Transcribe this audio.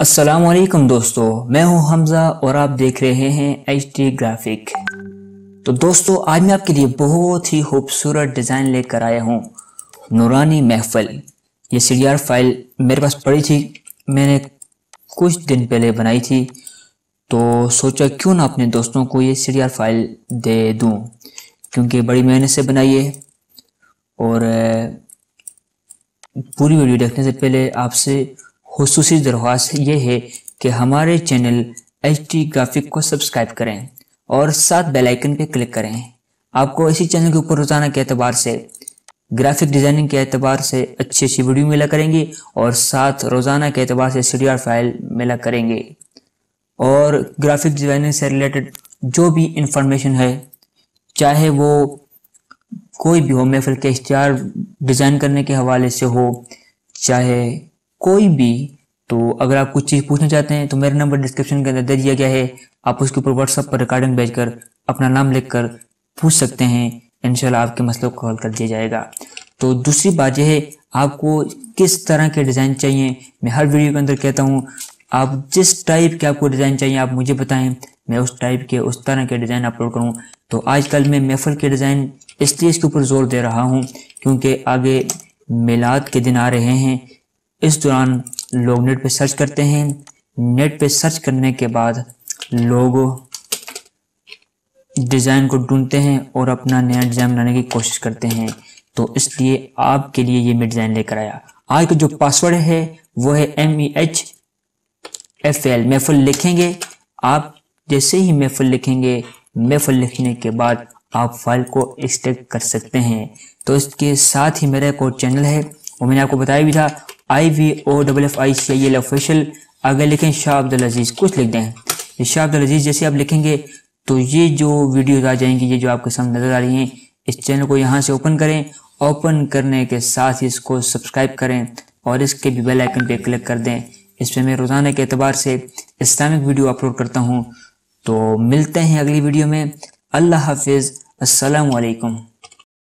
अस्सलाम वालेकुम दोस्तों, मैं हूं हमजा और आप देख रहे हैं एचटी ग्राफिक। तो दोस्तों, आज मैं आपके लिए बहुत ही खूबसूरत डिज़ाइन लेकर आया हूं। नूरानी महफिल, ये सीडीआर फाइल मेरे पास पड़ी थी, मैंने कुछ दिन पहले बनाई थी, तो सोचा क्यों ना अपने दोस्तों को ये सीडीआर फाइल दे दूं, क्योंकि बड़ी मेहनत से बनाई है। और पूरी वीडियो देखने से पहले आपसे खुसूसी दरख्वास्त ये है कि हमारे चैनल एचटी ग्राफिक को सब्सक्राइब करें और साथ बेल आइकन पे क्लिक करें। आपको इसी चैनल के ऊपर रोजाना के एतबार से ग्राफिक डिजाइनिंग के एतबार से अच्छी अच्छी वीडियो मिला करेंगी और साथ रोजाना के एतबार से सीडीआर फाइल मिला करेंगे। और ग्राफिक डिजाइनिंग से रिलेटेड जो भी इंफॉर्मेशन है, चाहे वो कोई भी हो, महफिल के इश्तिहार डिज़ाइन करने के हवाले से हो, चाहे कोई भी, तो अगर आप कुछ चीज़ पूछना चाहते हैं तो मेरा नंबर डिस्क्रिप्शन के अंदर दे दिया गया है। आप उसके ऊपर व्हाट्सएप पर रिकॉर्डिंग भेजकर अपना नाम लिखकर पूछ सकते हैं, इंशाल्लाह आपके मसलों को हल कर दिया जाएगा। तो दूसरी बात यह है, आपको किस तरह के डिज़ाइन चाहिए, मैं हर वीडियो के अंदर कहता हूँ, आप जिस टाइप के आपको डिज़ाइन चाहिए आप मुझे बताएं, मैं उस टाइप के उस तरह के डिज़ाइन अपलोड करूँ। तो आजकल मैं महफिल के डिज़ाइन इसलिए इसके ऊपर जोर दे रहा हूँ क्योंकि आगे मिलाद के दिन आ रहे हैं। इस दौरान लोग नेट पे सर्च करते हैं, नेट पे सर्च करने के बाद लोग डिज़ाइन को ढूंढते हैं और अपना नया डिज़ाइन बनाने की कोशिश करते हैं। तो इसलिए आपके लिए ये मैं डिज़ाइन लेकर आया। आज का जो पासवर्ड है वो है MEHFL। महफिल लिखेंगे आप, जैसे ही महफिल लिखेंगे, महफिल लिखने के बाद आप फाइल को एक्सट्रैक्ट कर सकते हैं। तो इसके साथ ही मेरा एक और चैनल है, वो मैंने आपको बताया भी था, IVOFFICIL ऑफिशियल। अगर लिखें शाह अब्दुल अजीज, कुछ लिख दें, ये शाह अब्दुल अजीज जैसे आप लिखेंगे तो ये जो वीडियोज आ जाएंगी, ये जो आपके सामने नजर आ रही हैं, इस चैनल को यहाँ से ओपन करें। ओपन करने के साथ ही इसको सब्सक्राइब करें और इसके भी बेल आइकन पे क्लिक कर दें। इस पर मैं रोजाना के एतबार से इस्लामिक वीडियो अपलोड करता हूँ। तो मिलते हैं अगली वीडियो में। अल्लाह हाफिज़, अस्सलाम वालेकुम।